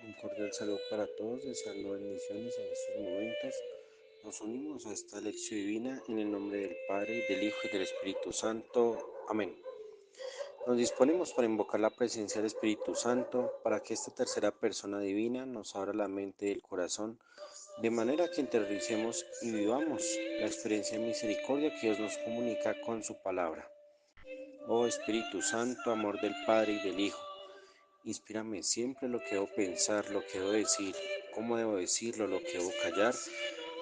Un cordial saludo para todos, deseando bendiciones en estos momentos. Nos unimos a esta lección divina en el nombre del Padre, del Hijo y del Espíritu Santo. Amén. Nos disponemos para invocar la presencia del Espíritu Santo, para que esta tercera persona divina nos abra la mente y el corazón, de manera que interioricemos y vivamos la experiencia de misericordia que Dios nos comunica con su palabra. Oh Espíritu Santo, amor del Padre y del Hijo, inspírame siempre lo que debo pensar, lo que debo decir, cómo debo decirlo, lo que debo callar,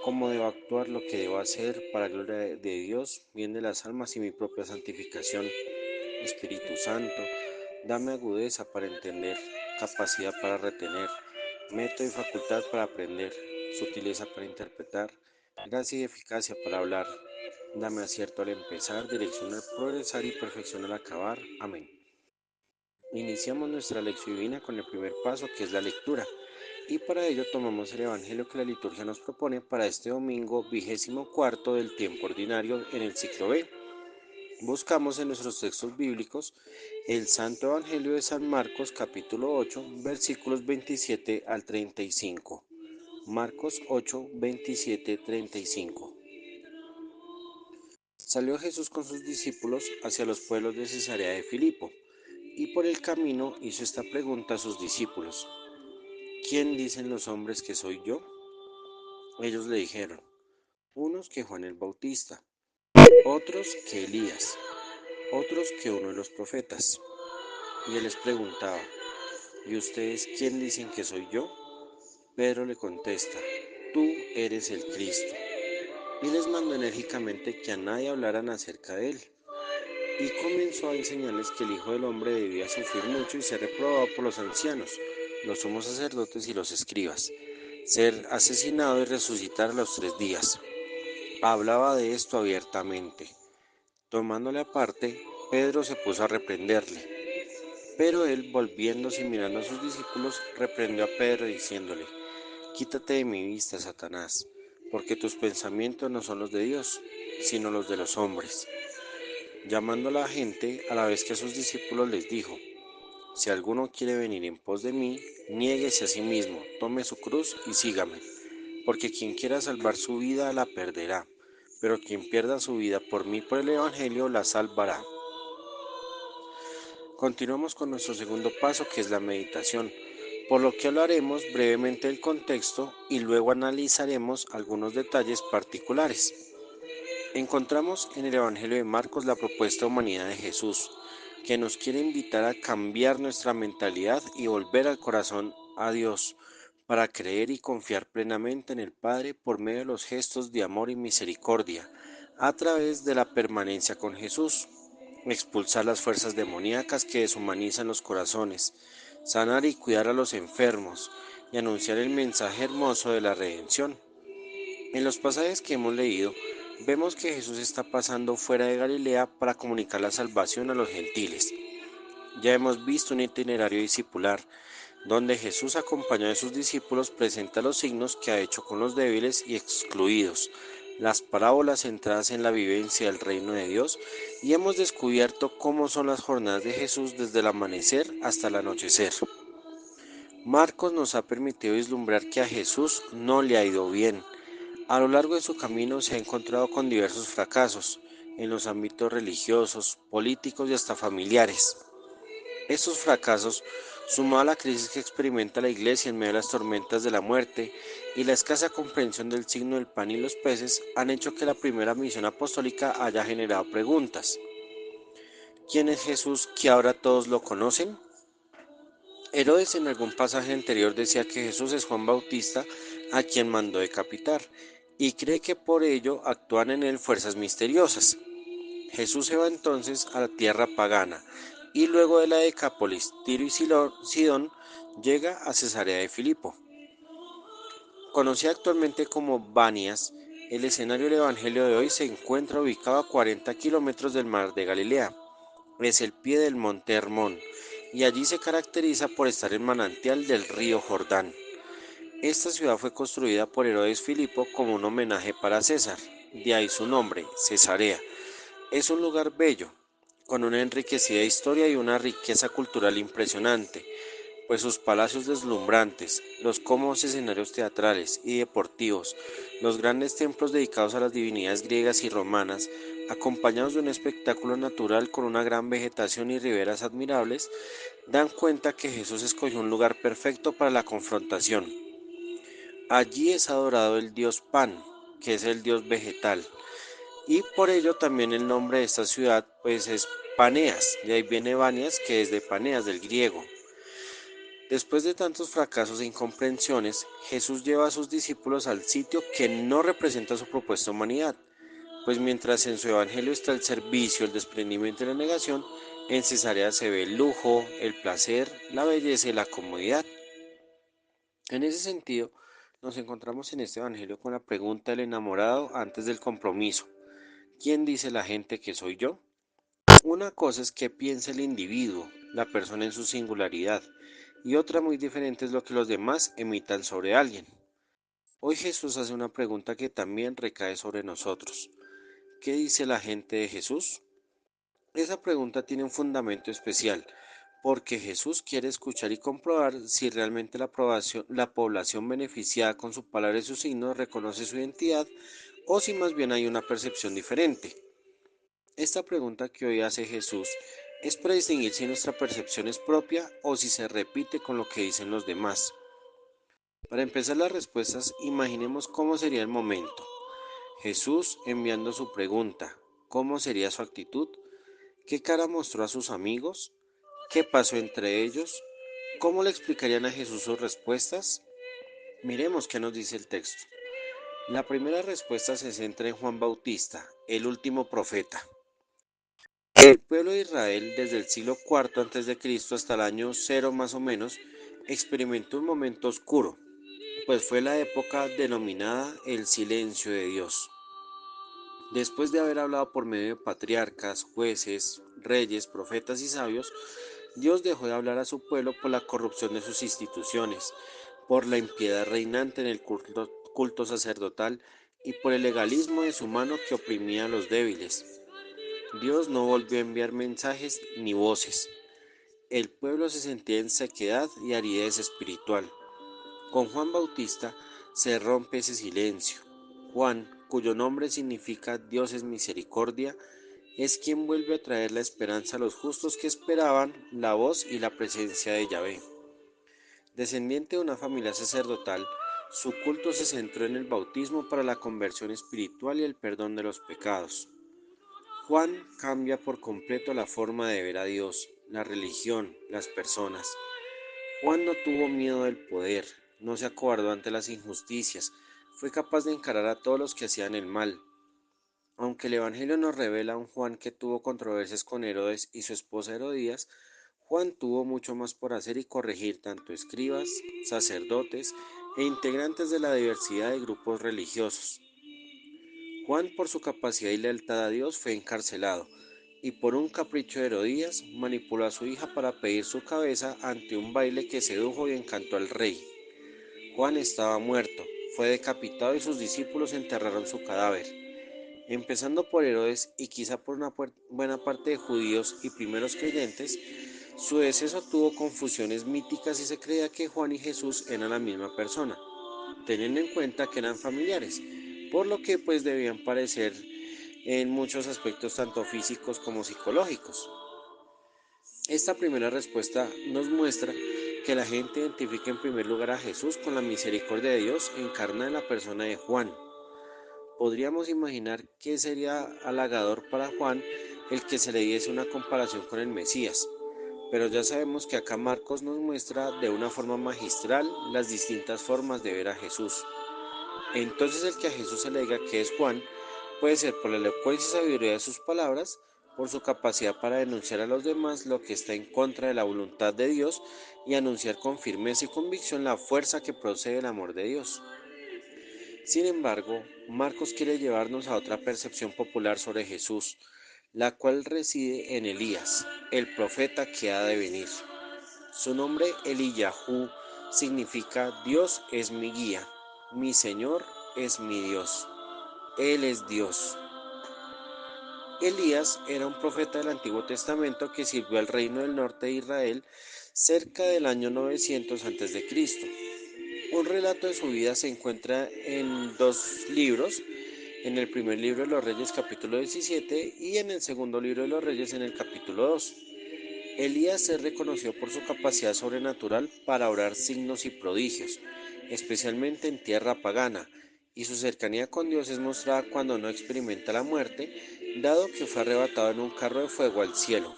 cómo debo actuar, lo que debo hacer para gloria de Dios, bien de las almas y mi propia santificación. Espíritu Santo, dame agudeza para entender, capacidad para retener, método y facultad para aprender, sutileza para interpretar, gracia y eficacia para hablar. Dame acierto al empezar, dirección al progresar y perfección al acabar. Amén. Iniciamos nuestra lección divina con el primer paso, que es la lectura, y para ello tomamos el Evangelio que la liturgia nos propone para este domingo 24 del tiempo ordinario en el ciclo B. Buscamos en nuestros textos bíblicos el Santo Evangelio de San Marcos capítulo 8 versículos 27 al 35. Marcos 8, 27, 35. Salió Jesús con sus discípulos hacia los pueblos de Cesarea de Filipo, y por el camino hizo esta pregunta a sus discípulos: ¿Quién dicen los hombres que soy yo? Ellos le dijeron: unos que Juan el Bautista, otros que Elías, otros que uno de los profetas. Y él les preguntaba: ¿y ustedes quién dicen que soy yo? Pedro le contesta: tú eres el Cristo. Y les mandó enérgicamente que a nadie hablaran acerca de él. Y comenzó a enseñarles que el Hijo del Hombre debía sufrir mucho y ser reprobado por los ancianos, los sumos sacerdotes y los escribas, ser asesinado y resucitar a los 3 días. Hablaba de esto abiertamente. Tomándole aparte, Pedro se puso a reprenderle. Pero él, volviéndose y mirando a sus discípulos, reprendió a Pedro diciéndole: quítate de mi vista, Satanás, porque tus pensamientos no son los de Dios, sino los de los hombres. Llamando a la gente, a la vez que a sus discípulos les dijo: si alguno quiere venir en pos de mí, niéguese a sí mismo, tome su cruz y sígame. Porque quien quiera salvar su vida la perderá, pero quien pierda su vida por mí y por el Evangelio la salvará. Continuamos con nuestro segundo paso, que es la meditación, por lo que hablaremos brevemente del contexto y luego analizaremos algunos detalles particulares. Encontramos en el Evangelio de Marcos la propuesta de humanidad de Jesús, que nos quiere invitar a cambiar nuestra mentalidad y volver al corazón a Dios, para creer y confiar plenamente en el Padre por medio de los gestos de amor y misericordia, a través de la permanencia con Jesús, expulsar las fuerzas demoníacas que deshumanizan los corazones, sanar y cuidar a los enfermos, y anunciar el mensaje hermoso de la redención. En los pasajes que hemos leído, vemos que Jesús está pasando fuera de Galilea para comunicar la salvación a los gentiles. Ya hemos visto un itinerario discipular, donde Jesús, acompañado de sus discípulos, presenta los signos que ha hecho con los débiles y excluidos, las parábolas centradas en la vivencia del reino de Dios, y hemos descubierto cómo son las jornadas de Jesús desde el amanecer hasta el anochecer. Marcos nos ha permitido vislumbrar que a Jesús no le ha ido bien. A lo largo de su camino se ha encontrado con diversos fracasos en los ámbitos religiosos, políticos y hasta familiares. Estos fracasos, sumados a la crisis que experimenta la Iglesia en medio de las tormentas de la muerte y la escasa comprensión del signo del pan y los peces, han hecho que la primera misión apostólica haya generado preguntas. ¿Quién es Jesús que ahora todos lo conocen? Herodes en algún pasaje anterior decía que Jesús es Juan Bautista, a quien mandó decapitar, y cree que por ello actúan en él fuerzas misteriosas. Jesús se va entonces a la tierra pagana, y luego de la Decápolis, Tiro y Sidón, llega a Cesarea de Filipo. Conocida actualmente como Banias, el escenario del Evangelio de hoy se encuentra ubicado a 40 kilómetros del mar de Galilea. Es el pie del monte Hermón, y allí se caracteriza por estar el manantial del río Jordán. Esta ciudad fue construida por Herodes Filipo como un homenaje para César, de ahí su nombre, Cesarea. Es un lugar bello, con una enriquecida historia y una riqueza cultural impresionante, pues sus palacios deslumbrantes, los cómodos escenarios teatrales y deportivos, los grandes templos dedicados a las divinidades griegas y romanas, acompañados de un espectáculo natural con una gran vegetación y riberas admirables, dan cuenta que Jesús escogió un lugar perfecto para la confrontación. Allí es adorado el dios Pan, que es el dios vegetal, y por ello también el nombre de esta ciudad pues es Paneas, de ahí viene Banias, que es de Paneas, del griego. Después de tantos fracasos e incomprensiones, Jesús lleva a sus discípulos al sitio que no representa su propuesta humanidad, pues mientras en su evangelio está el servicio, el desprendimiento y la negación, en Cesarea se ve el lujo, el placer, la belleza y la comodidad. En ese sentido, nos encontramos en este evangelio con la pregunta del enamorado antes del compromiso. ¿Quién dice la gente que soy yo? Una cosa es qué piensa el individuo, la persona en su singularidad, y otra muy diferente es lo que los demás emitan sobre alguien. Hoy Jesús hace una pregunta que también recae sobre nosotros. ¿Qué dice la gente de Jesús? Esa pregunta tiene un fundamento especial, porque Jesús quiere escuchar y comprobar si realmente la población beneficiada con su palabra y sus signos reconoce su identidad o si más bien hay una percepción diferente. Esta pregunta que hoy hace Jesús es para distinguir si nuestra percepción es propia o si se repite con lo que dicen los demás. Para empezar las respuestas, imaginemos cómo sería el momento. Jesús enviando su pregunta, ¿cómo sería su actitud? ¿Qué cara mostró a sus amigos? ¿Qué pasó entre ellos? ¿Cómo le explicarían a Jesús sus respuestas? Miremos qué nos dice el texto. La primera respuesta se centra en Juan Bautista, el último profeta. El pueblo de Israel, desde el siglo IV a.C. hasta el año 0 más o menos, experimentó un momento oscuro, pues fue la época denominada el silencio de Dios. Después de haber hablado por medio de patriarcas, jueces, reyes, profetas y sabios, Dios dejó de hablar a su pueblo por la corrupción de sus instituciones, por la impiedad reinante en el culto sacerdotal y por el legalismo de su mano que oprimía a los débiles. Dios no volvió a enviar mensajes ni voces. El pueblo se sentía en sequedad y aridez espiritual. Con Juan Bautista se rompe ese silencio. Juan, cuyo nombre significa Dios es misericordia, es quien vuelve a traer la esperanza a los justos que esperaban la voz y la presencia de Yahvé. Descendiente de una familia sacerdotal, su culto se centró en el bautismo para la conversión espiritual y el perdón de los pecados. Juan cambia por completo la forma de ver a Dios, la religión, las personas. Juan no tuvo miedo del poder, no se acobardó ante las injusticias, fue capaz de encarar a todos los que hacían el mal. Aunque el Evangelio nos revela a un Juan que tuvo controversias con Herodes y su esposa Herodías, Juan tuvo mucho más por hacer y corregir tanto escribas, sacerdotes e integrantes de la diversidad de grupos religiosos. Juan, por su capacidad y lealtad a Dios, fue encarcelado y por un capricho de Herodías manipuló a su hija para pedir su cabeza ante un baile que sedujo y encantó al rey. Juan estaba muerto, fue decapitado y sus discípulos enterraron su cadáver. Empezando por Herodes y quizá por una buena parte de judíos y primeros creyentes, su deceso tuvo confusiones míticas y se creía que Juan y Jesús eran la misma persona, teniendo en cuenta que eran familiares, por lo que pues debían parecer en muchos aspectos tanto físicos como psicológicos. Esta primera respuesta nos muestra que la gente identifica en primer lugar a Jesús con la misericordia de Dios encarnada en la persona de Juan. Podríamos imaginar que sería halagador para Juan el que se le diese una comparación con el Mesías, pero ya sabemos que acá Marcos nos muestra de una forma magistral las distintas formas de ver a Jesús. Entonces el que a Jesús se le diga que es Juan puede ser por la elocuencia y sabiduría de sus palabras, por su capacidad para denunciar a los demás lo que está en contra de la voluntad de Dios y anunciar con firmeza y convicción la fuerza que procede del amor de Dios. Sin embargo, Marcos quiere llevarnos a otra percepción popular sobre Jesús, la cual reside en Elías, el profeta que ha de venir. Su nombre Eliyahu significa Dios es mi guía, mi Señor es mi Dios, Él es Dios. Elías era un profeta del Antiguo Testamento que sirvió al reino del norte de Israel cerca del año 900 a.C. Un relato de su vida se encuentra en dos libros, en el primer libro de los Reyes capítulo 17 y en el segundo libro de los Reyes en el capítulo 2. Elías se reconoció por su capacidad sobrenatural para obrar signos y prodigios, especialmente en tierra pagana, y su cercanía con Dios es mostrada cuando no experimenta la muerte, dado que fue arrebatado en un carro de fuego al cielo.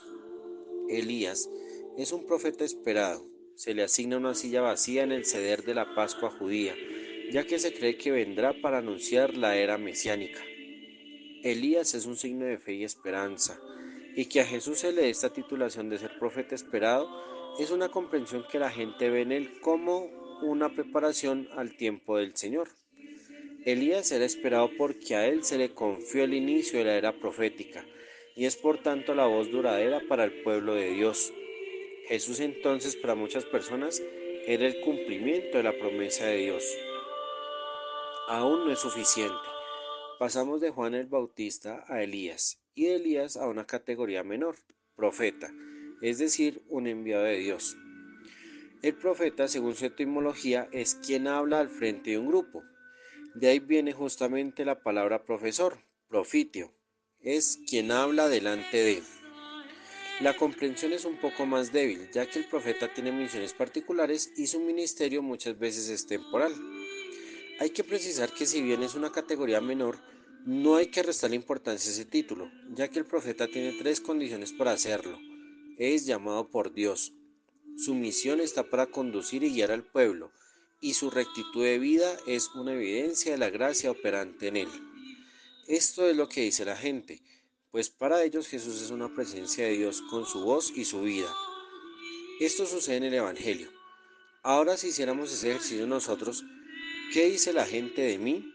Elías es un profeta esperado. Se le asigna una silla vacía en el ceder de la Pascua judía, ya que se cree que vendrá para anunciar la era mesiánica. Elías es un signo de fe y esperanza, y que a Jesús se le dé esta titulación de ser profeta esperado es una comprensión que la gente ve en él como una preparación al tiempo del Señor. Elías era esperado porque a él se le confió el inicio de la era profética, y es por tanto la voz duradera para el pueblo de Dios. Jesús entonces para muchas personas era el cumplimiento de la promesa de Dios. Aún no es suficiente. Pasamos de Juan el Bautista a Elías y de Elías a una categoría menor, profeta, es decir, un enviado de Dios. El profeta, según su etimología, es quien habla al frente de un grupo. De ahí viene justamente la palabra profesor, profitio, es quien habla delante de. La comprensión es un poco más débil, ya que el profeta tiene misiones particulares y su ministerio muchas veces es temporal. Hay que precisar que si bien es una categoría menor, no hay que restarle importancia a ese título, ya que el profeta tiene tres condiciones para hacerlo. Es llamado por Dios, su misión está para conducir y guiar al pueblo, y su rectitud de vida es una evidencia de la gracia operante en él. Esto es lo que dice la gente, pues para ellos Jesús es una presencia de Dios con su voz y su vida. Esto sucede en el Evangelio. Ahora si hiciéramos ese ejercicio nosotros, ¿qué dice la gente de mí?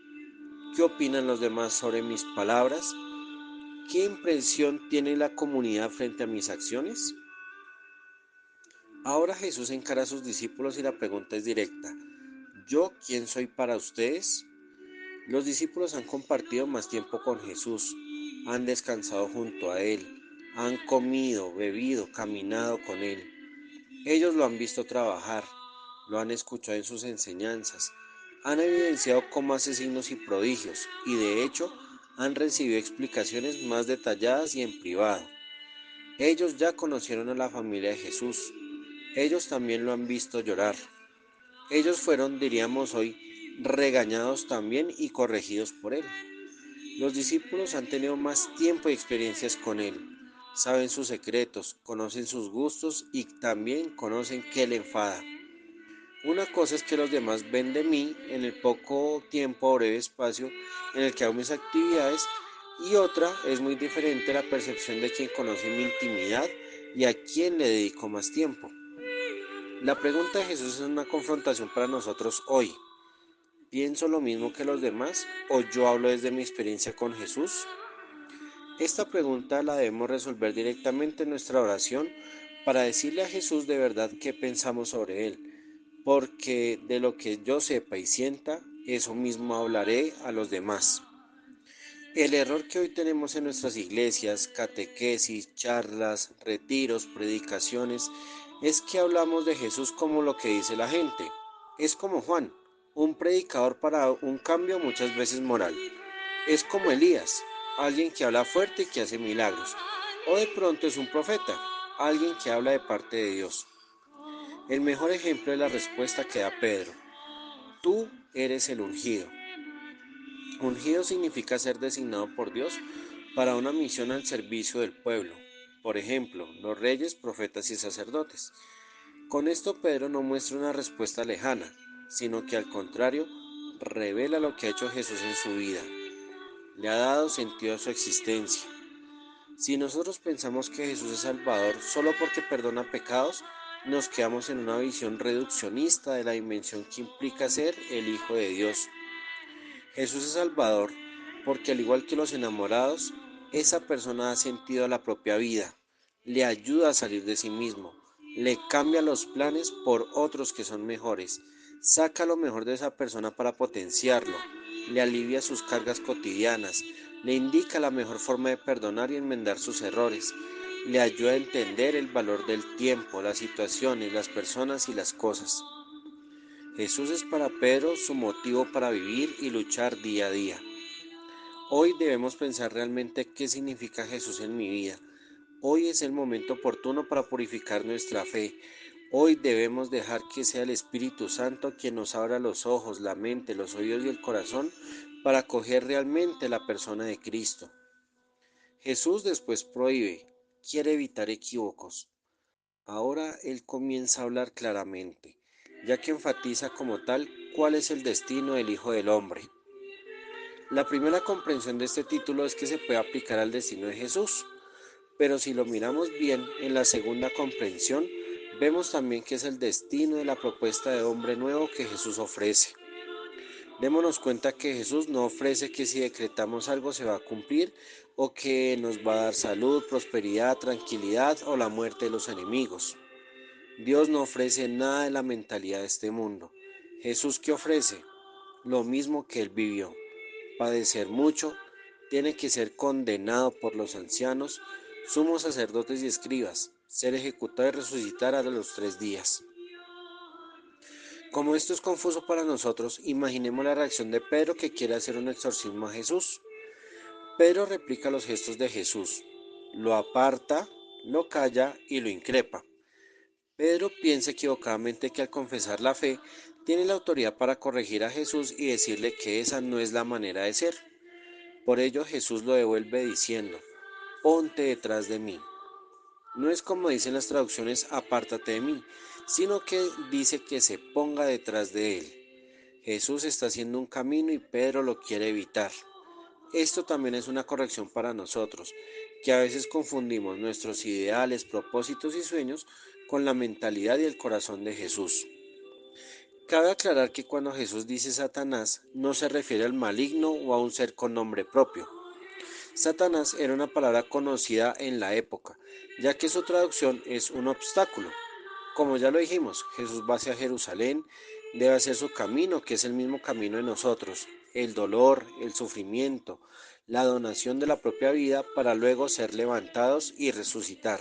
¿Qué opinan los demás sobre mis palabras? ¿Qué impresión tiene la comunidad frente a mis acciones? Ahora Jesús encara a sus discípulos y la pregunta es directa. ¿Yo quién soy para ustedes? Los discípulos han compartido más tiempo con Jesús, han descansado junto a Él, han comido, bebido, caminado con Él. Ellos lo han visto trabajar, lo han escuchado en sus enseñanzas, han evidenciado cómo hace signos y prodigios y de hecho han recibido explicaciones más detalladas y en privado. Ellos ya conocieron a la familia de Jesús, ellos también lo han visto llorar. Ellos fueron, diríamos hoy, regañados también y corregidos por Él. Los discípulos han tenido más tiempo y experiencias con Él. Saben sus secretos, conocen sus gustos y también conocen qué le enfada. Una cosa es que los demás ven de mí en el poco tiempo o breve espacio en el que hago mis actividades y otra es muy diferente la percepción de quien conoce mi intimidad y a quien le dedico más tiempo. La pregunta de Jesús es una confrontación para nosotros hoy. ¿Pienso lo mismo que los demás o yo hablo desde mi experiencia con Jesús? Esta pregunta la debemos resolver directamente en nuestra oración para decirle a Jesús de verdad qué pensamos sobre Él, porque de lo que yo sepa y sienta, eso mismo hablaré a los demás. El error que hoy tenemos en nuestras iglesias, catequesis, charlas, retiros, predicaciones, es que hablamos de Jesús como lo que dice la gente. Es como Juan, un predicador para un cambio muchas veces moral. Es como Elías, alguien que habla fuerte y que hace milagros. O de pronto es un profeta, alguien que habla de parte de Dios. El mejor ejemplo es la respuesta que da Pedro. Tú eres el ungido. Ungido significa ser designado por Dios para una misión al servicio del pueblo. Por ejemplo, los reyes, profetas y sacerdotes. Con esto Pedro no muestra una respuesta lejana, sino que al contrario, revela lo que ha hecho Jesús en su vida. Le ha dado sentido a su existencia. Si nosotros pensamos que Jesús es Salvador solo porque perdona pecados, nos quedamos en una visión reduccionista de la dimensión que implica ser el Hijo de Dios. Jesús es Salvador porque al igual que los enamorados, esa persona da sentido a la propia vida, le ayuda a salir de sí mismo, le cambia los planes por otros que son mejores, saca lo mejor de esa persona para potenciarlo, le alivia sus cargas cotidianas, Le indica la mejor forma de perdonar y enmendar sus errores. Le ayuda a entender el valor del tiempo, las situaciones, las personas y las cosas. Jesús es para Pedro su motivo para vivir y luchar día a día. Hoy debemos pensar realmente qué significa Jesús en mi vida. Hoy es el momento oportuno para purificar nuestra fe. Hoy debemos dejar que sea el Espíritu Santo quien nos abra los ojos, la mente, los oídos y el corazón para acoger realmente la persona de Cristo. Jesús después prohíbe, quiere evitar equívocos. Ahora Él comienza a hablar claramente, ya que enfatiza como tal cuál es el destino del Hijo del Hombre. La primera comprensión de este título es que se puede aplicar al destino de Jesús, pero si lo miramos bien en la segunda comprensión, vemos también que es el destino de la propuesta de hombre nuevo que Jesús ofrece. Démonos cuenta que Jesús no ofrece que si decretamos algo se va a cumplir o que nos va a dar salud, prosperidad, tranquilidad o la muerte de los enemigos. Dios no ofrece nada de la mentalidad de este mundo. Jesús, ¿qué ofrece? Lo mismo que Él vivió. Padecer mucho, tiene que ser condenado por los ancianos, sumos sacerdotes y escribas, ser ejecutado y resucitar a los 3 días. Como esto es confuso para nosotros, imaginemos la reacción de Pedro que quiere hacer un exorcismo a Jesús. Pedro replica los gestos de Jesús, lo aparta, lo calla y lo increpa. Pedro piensa equivocadamente que al confesar la fe, tiene la autoridad para corregir a Jesús y decirle que esa no es la manera de ser. Por ello Jesús lo devuelve diciendo, ponte detrás de mí. No es como dicen las traducciones, apártate de mí, sino que dice que se ponga detrás de él. Jesús está haciendo un camino y Pedro lo quiere evitar. Esto también es una corrección para nosotros, que a veces confundimos nuestros ideales, propósitos y sueños con la mentalidad y el corazón de Jesús. Cabe aclarar que cuando Jesús dice Satanás, no se refiere al maligno o a un ser con nombre propio. Satanás era una palabra conocida en la época, ya que su traducción es un obstáculo. Como ya lo dijimos, Jesús va hacia Jerusalén, debe hacer su camino, que es el mismo camino de nosotros, el dolor, el sufrimiento, la donación de la propia vida para luego ser levantados y resucitar.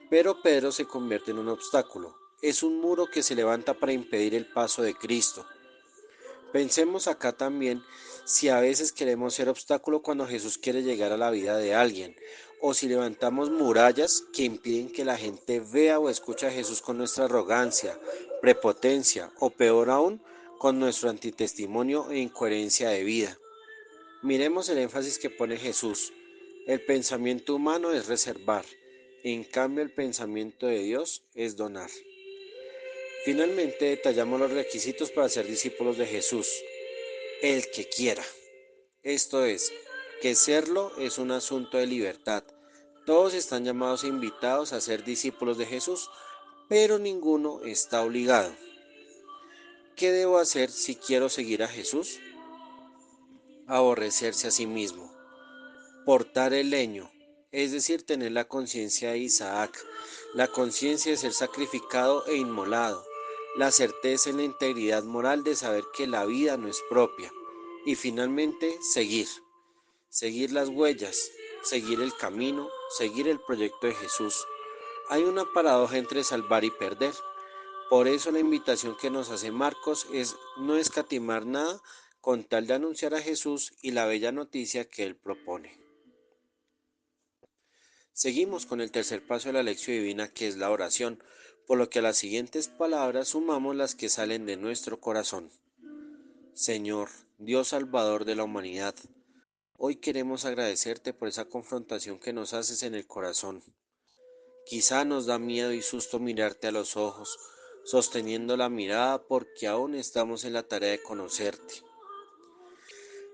Pero Pedro se convierte en un obstáculo, es un muro que se levanta para impedir el paso de Cristo. Pensemos acá también si a veces queremos ser obstáculo cuando Jesús quiere llegar a la vida de alguien, o si levantamos murallas que impiden que la gente vea o escuche a Jesús con nuestra arrogancia, prepotencia o peor aún, con nuestro antitestimonio e incoherencia de vida. Miremos el énfasis que pone Jesús. El pensamiento humano es reservar, en cambio el pensamiento de Dios es donar. Finalmente detallamos los requisitos para ser discípulos de Jesús. El que quiera. Esto es, que serlo es un asunto de libertad. Todos están llamados e invitados a ser discípulos de Jesús, pero ninguno está obligado. ¿Qué debo hacer si quiero seguir a Jesús? Aborrecerse a sí mismo, portar el leño, es decir, tener la conciencia de Isaac, la conciencia de ser sacrificado e inmolado, la certeza en la integridad moral de saber que la vida no es propia, y finalmente seguir las huellas, seguir el camino, seguir el proyecto de Jesús. Hay una paradoja entre salvar y perder. Por eso la invitación que nos hace Marcos es no escatimar nada con tal de anunciar a Jesús y la bella noticia que él propone. Seguimos con el tercer paso de la lección divina, que es la oración, por lo que a las siguientes palabras sumamos las que salen de nuestro corazón. Señor, Dios Salvador de la humanidad, hoy queremos agradecerte por esa confrontación que nos haces en el corazón. Quizá nos da miedo y susto mirarte a los ojos, sosteniendo la mirada porque aún estamos en la tarea de conocerte.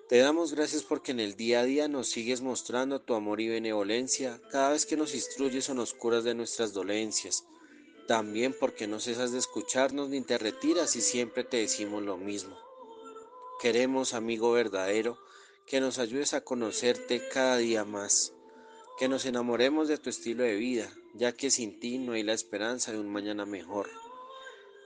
Te damos gracias porque en el día a día nos sigues mostrando tu amor y benevolencia cada vez que nos instruyes o nos curas de nuestras dolencias. También porque no cesas de escucharnos ni te retiras y siempre te decimos lo mismo. Queremos, amigo verdadero, que nos ayudes a conocerte cada día más, que nos enamoremos de tu estilo de vida, ya que sin ti no hay la esperanza de un mañana mejor.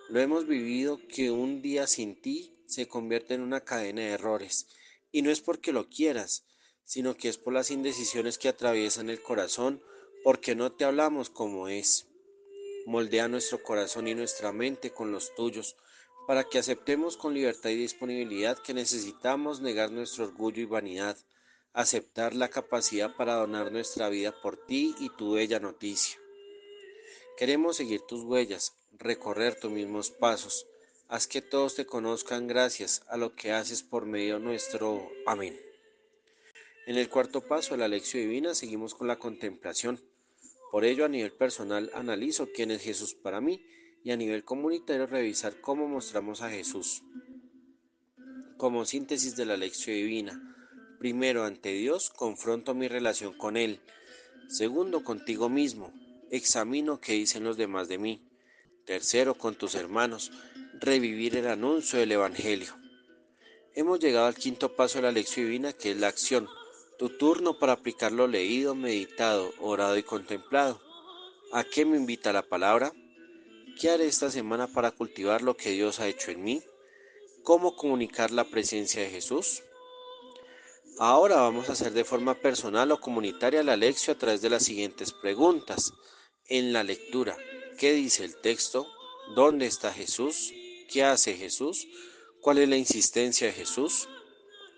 Lo hemos vivido que un día sin ti se convierte en una cadena de errores, y no es porque lo quieras, sino que es por las indecisiones que atraviesan el corazón, porque no te hablamos como es. Moldea nuestro corazón y nuestra mente con los tuyos, para que aceptemos con libertad y disponibilidad que necesitamos negar nuestro orgullo y vanidad, aceptar la capacidad para donar nuestra vida por ti y tu bella noticia. Queremos seguir tus huellas, recorrer tus mismos pasos. Haz que todos te conozcan gracias a lo que haces por medio nuestro. Amén. En el cuarto paso de la lección divina seguimos con la contemplación. Por ello, a nivel personal, analizo quién es Jesús para mí y a nivel comunitario revisar cómo mostramos a Jesús. Como síntesis de la lección divina, primero, ante Dios, confronto mi relación con Él. Segundo, contigo mismo, examino qué dicen los demás de mí. Tercero, con tus hermanos, revivir el anuncio del Evangelio. Hemos llegado al quinto paso de la lección divina, que es la acción. Tu turno para aplicar lo leído, meditado, orado y contemplado. ¿A qué me invita la palabra? ¿Qué haré esta semana para cultivar lo que Dios ha hecho en mí? ¿Cómo comunicar la presencia de Jesús? Ahora vamos a hacer de forma personal o comunitaria la lección a través de las siguientes preguntas. En la lectura, ¿qué dice el texto? ¿Dónde está Jesús? ¿Qué hace Jesús? ¿Cuál es la insistencia de Jesús?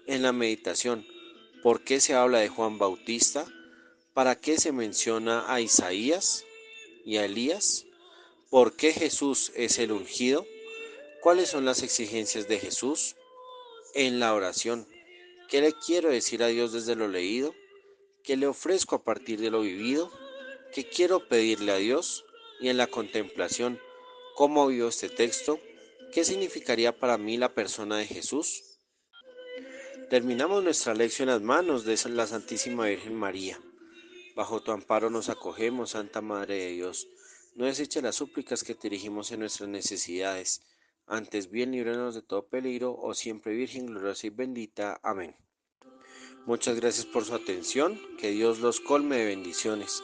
En la meditación, ¿por qué se habla de Juan Bautista? ¿Para qué se menciona a Isaías y a Elías? ¿Por qué Jesús es el ungido? ¿Cuáles son las exigencias de Jesús? En la oración, ¿qué le quiero decir a Dios desde lo leído? ¿Qué le ofrezco a partir de lo vivido? ¿Qué quiero pedirle a Dios? Y en la contemplación, ¿cómo vivo este texto? ¿Qué significaría para mí la persona de Jesús? Terminamos nuestra lección en las manos de la Santísima Virgen María. Bajo tu amparo nos acogemos, Santa Madre de Dios. No deseches las súplicas que te dirigimos en nuestras necesidades. Antes bien, líbranos de todo peligro, oh siempre Virgen gloriosa y bendita. Amén. Muchas gracias por su atención. Que Dios los colme de bendiciones.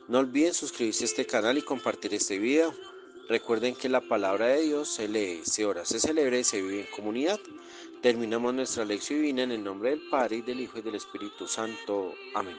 No olviden suscribirse a este canal y compartir este video. Recuerden que la palabra de Dios se lee, se ora, se celebra y se vive en comunidad. Terminamos nuestra lección divina en el nombre del Padre, y del Hijo, y del Espíritu Santo. Amén.